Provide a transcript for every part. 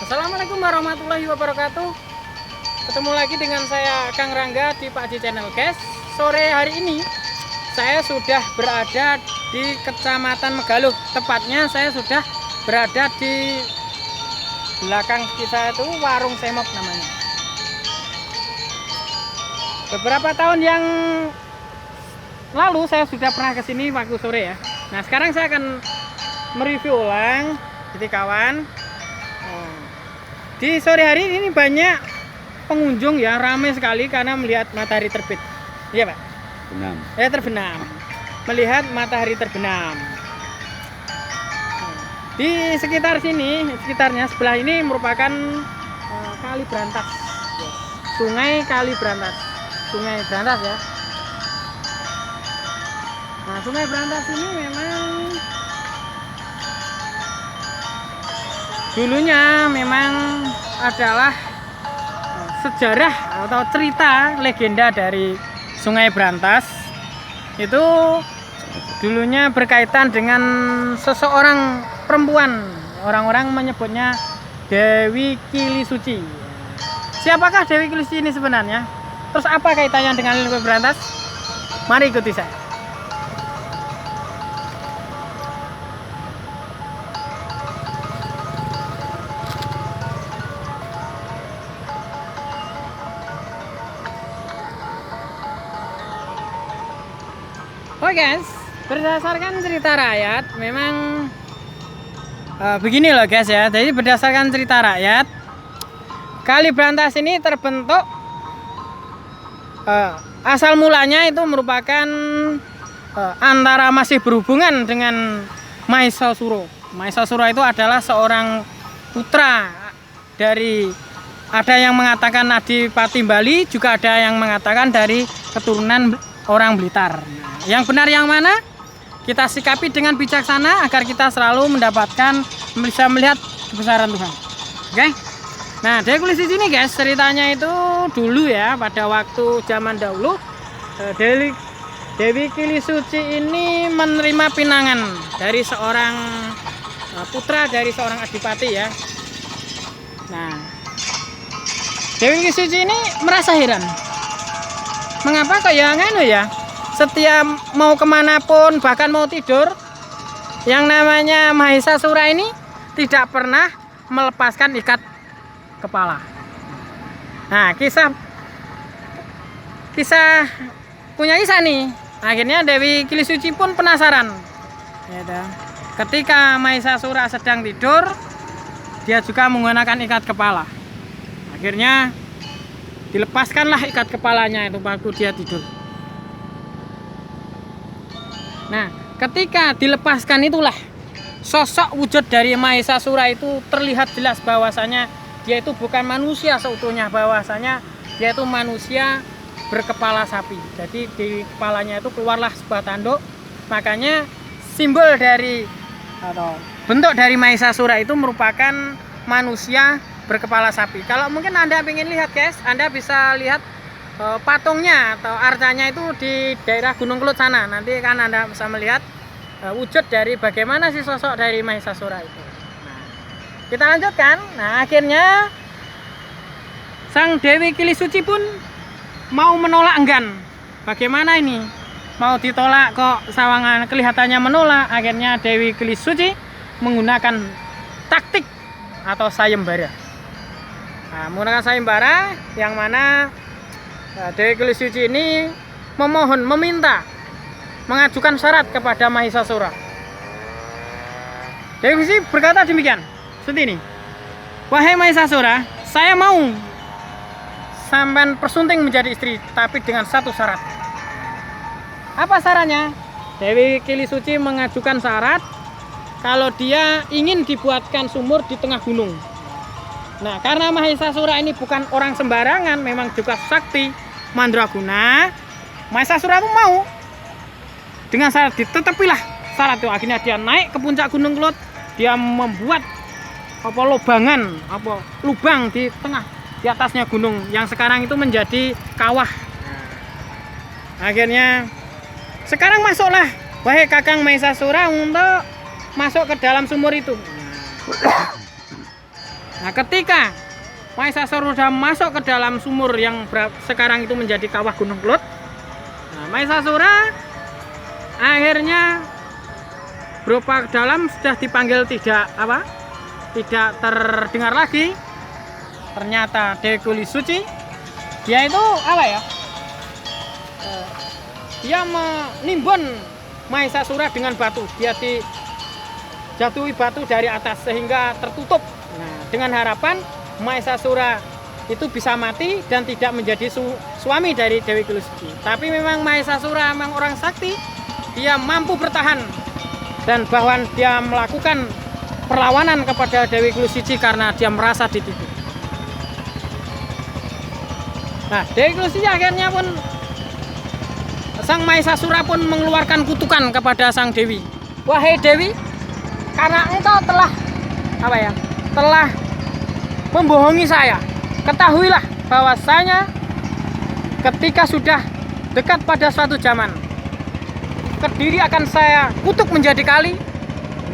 Assalamualaikum warahmatullahi wabarakatuh. Ketemu lagi dengan saya Kang Rangga di Pak Haji Channel, guys. Sore hari ini saya sudah berada di Kecamatan Megaluh. Tepatnya saya sudah berada di belakang kita itu Warung Semok namanya. Beberapa tahun yang lalu saya sudah pernah ke sini waktu sore ya. Nah, sekarang saya akan mereview ulang, jadi kawan. Di sore hari ini banyak pengunjung ya, ramai sekali karena melihat matahari terbit. Iya Pak? Benam. Terbenam. Melihat matahari terbenam. Di sekitar sini, sekitarnya sebelah ini merupakan Kali Brantas. Sungai Kali Brantas. Sungai Brantas ya. Nah, Sungai Brantas ini memang dulunya memang adalah sejarah atau cerita legenda dari Sungai Brantas. Itu dulunya berkaitan dengan seseorang perempuan. Orang-orang menyebutnya Dewi Kilisuci. Siapakah Dewi Kilisuci ini sebenarnya? Terus apa kaitannya dengan Sungai Brantas? Mari ikuti saya. Oke guys, berdasarkan cerita rakyat memang begini loh guys ya. Jadi berdasarkan cerita rakyat, Kali Brantas ini terbentuk asal mulanya itu merupakan antara masih berhubungan dengan Mahisasura. Mahisasura itu adalah seorang putra dari, ada yang mengatakan Adipati Bali, juga ada yang mengatakan dari keturunan orang Blitar. Yang benar yang mana? Kita sikapi dengan bijaksana agar kita selalu mendapatkan, bisa melihat kebesaran Tuhan. Oke? Nah, Dewi Kilisuci ini guys, ceritanya itu dulu ya, pada waktu zaman dahulu Dewi Kilisuci ini menerima pinangan dari seorang putra dari seorang adipati ya. Nah, Dewi Kilisuci ini merasa heran. Mengapa kayak nganu ya? Setiap mau kemanapun, bahkan mau tidur, yang namanya Mahisasura ini tidak pernah melepaskan ikat kepala. Nah, kisah punya kisah nih. Akhirnya Dewi Kilisuci pun penasaran. Ketika Mahisasura sedang tidur, dia juga menggunakan ikat kepala. Akhirnya dilepaskanlah ikat kepalanya itu waktu dia tidur. Nah, ketika dilepaskan itulah sosok wujud dari Mahisasura itu terlihat jelas bahwasanya dia itu bukan manusia seutuhnya, bahwasanya dia itu manusia berkepala sapi. Jadi di kepalanya itu keluarlah sebuah tanduk. Makanya simbol dari atau bentuk dari Mahesasura itu merupakan manusia berkepala sapi. Kalau mungkin Anda ingin lihat guys, Anda bisa lihat patungnya atau arcanya itu di daerah Gunung Kelut sana. Nanti kan Anda bisa melihat wujud dari bagaimana sih sosok dari Mahesasura itu. Nah, kita lanjutkan. Nah, akhirnya Sang Dewi Kili Suci pun mau menolak enggan. Bagaimana ini? Mau ditolak kok Sawangan kelihatannya menolak. Akhirnya Dewi Kili Suci menggunakan taktik atau sayembara. Nah, menggunakan sayembara yang mana Dewi Kili Suci ini meminta, mengajukan syarat kepada Mahesasura. Dewi Suci berkata demikian, seperti ini. Wahai Mahesasura, saya mau sampean persunting menjadi istri, tapi dengan satu syarat. Apa syaratnya? Dewi Kili Suci mengajukan syarat kalau dia ingin dibuatkan sumur di tengah gunung. Nah, karena Mahesasura ini bukan orang sembarangan, memang juga sakti mandraguna, Mahesasura itu mau dengan syarat ditetapilah syarat itu. Akhirnya dia naik ke puncak Gunung Kelut, dia membuat lubang di tengah di atasnya gunung yang sekarang itu menjadi kawah. Akhirnya sekarang masuklah wahai Kakang Mahesasura untuk masuk ke dalam sumur itu. Nah, ketika Mahesasura sudah masuk ke dalam sumur yang sekarang itu menjadi kawah Gunung Kelut, nah, Mahesasura akhirnya berupa dalam sudah dipanggil tidak terdengar lagi. Ternyata Dewi Kili Suci dia itu dia menimbun Mahesasura dengan batu. Dia dijatuhi batu dari atas sehingga tertutup. Nah, dengan harapan Mahesasura itu bisa mati dan tidak menjadi suami dari Dewi Kili Suci. Tapi memang Mahesasura memang orang sakti, dia mampu bertahan dan bahwa dia melakukan perlawanan kepada Dewi Kili Suci karena dia merasa ditipu. Nah, Dewi Kili Suci akhirnya pun Sang Mahesasura pun mengeluarkan kutukan kepada Sang Dewi. Wahai Dewi, karena engkau telah membohongi saya, ketahuilah bahwasanya ketika sudah dekat pada suatu zaman, Kediri akan saya kutuk menjadi kali,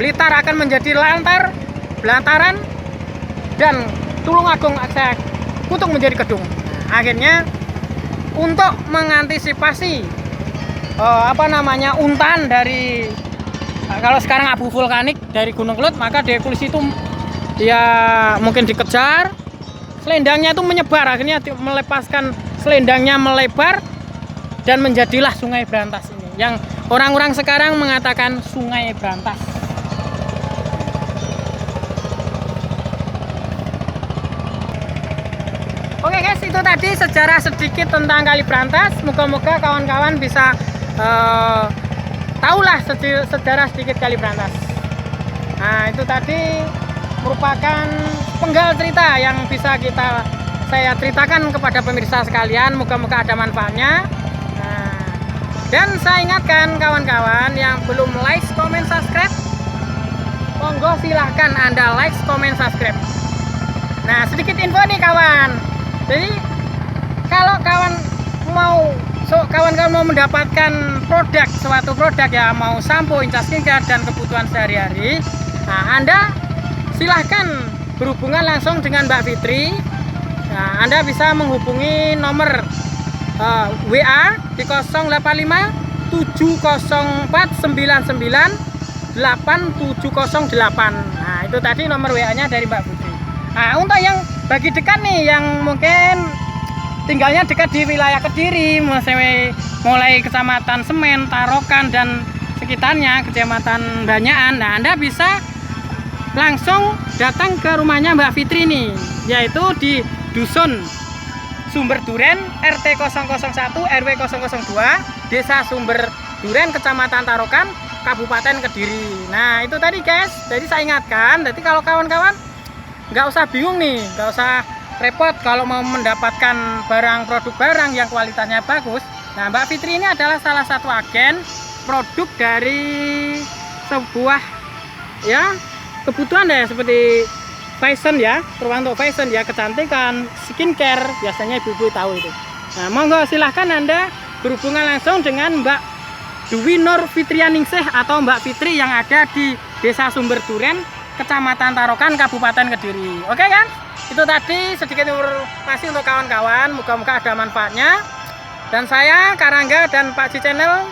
Blitar akan menjadi belantaran, dan Tulungagung saya kutuk menjadi kedung. Akhirnya untuk mengantisipasi untan dari kalau sekarang abu vulkanik dari Gunung Kelut, maka Dewi Kili Suci itu dia mungkin dikejar, selendangnya itu menyebar, akhirnya melepaskan selendangnya melebar dan menjadilah Sungai Brantas ini yang orang-orang sekarang mengatakan Sungai Brantas. Oke guys, itu tadi sejarah sedikit tentang Kali Brantas. Moga-moga kawan-kawan bisa tahulah sejarah sedikit Kali Brantas. Nah, itu tadi merupakan penggal cerita yang bisa saya ceritakan kepada pemirsa sekalian. Moga-moga ada manfaatnya. Nah, dan saya ingatkan kawan-kawan yang belum like, comment, subscribe, monggo silahkan Anda like, comment, subscribe. Nah, sedikit info nih kawan. Jadi kalau kawan-kawan mau mendapatkan suatu produk ya, mau sampo, Inca Skincare dan kebutuhan sehari-hari, nah Anda silahkan berhubungan langsung dengan Mbak Fitri. Nah, Anda bisa menghubungi nomor WA di 085 704 99 8708. Nah, itu tadi nomor WA-nya dari Mbak Fitri. Nah, untuk yang bagi dekat nih, yang mungkin tinggalnya dekat di wilayah Kediri, mulai Kecamatan Semen, Tarokan dan sekitarnya, Kecamatan Banyakan. Nah, Anda bisa langsung datang ke rumahnya Mbak Fitri nih, yaitu di Dusun Sumber Duren, RT 001 RW 002, Desa Sumber Duren, Kecamatan Tarokan, Kabupaten Kediri. Nah, itu tadi guys. Jadi saya ingatkan, jadi kalau kawan-kawan nggak usah bingung nih, nggak usah repot kalau mau mendapatkan produk barang yang kualitasnya bagus. Nah, Mbak Fitri ini adalah salah satu agen produk dari sebuah kebutuhan ya, seperti fashion ya, terutama untuk fashion ya, kecantikan, skincare, biasanya ibu-ibu tahu itu. Nah, monggo silahkan Anda berhubungan langsung dengan Mbak Dwi Nur Fitrianingsih atau Mbak Fitri yang ada di Desa Sumber Duren, Kecamatan Tarokan, Kabupaten Kediri. Oke kan? Itu tadi sedikit informasi untuk kawan-kawan, moga-moga ada manfaatnya. Dan saya Karangga dan Pak Ji Channel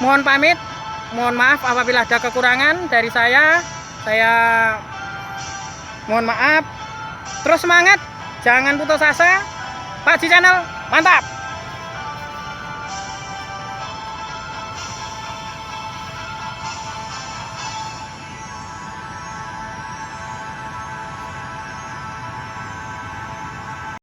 mohon pamit, mohon maaf apabila ada kekurangan dari saya mohon maaf. Terus semangat, jangan putus asa. Pak Ji Channel, mantap!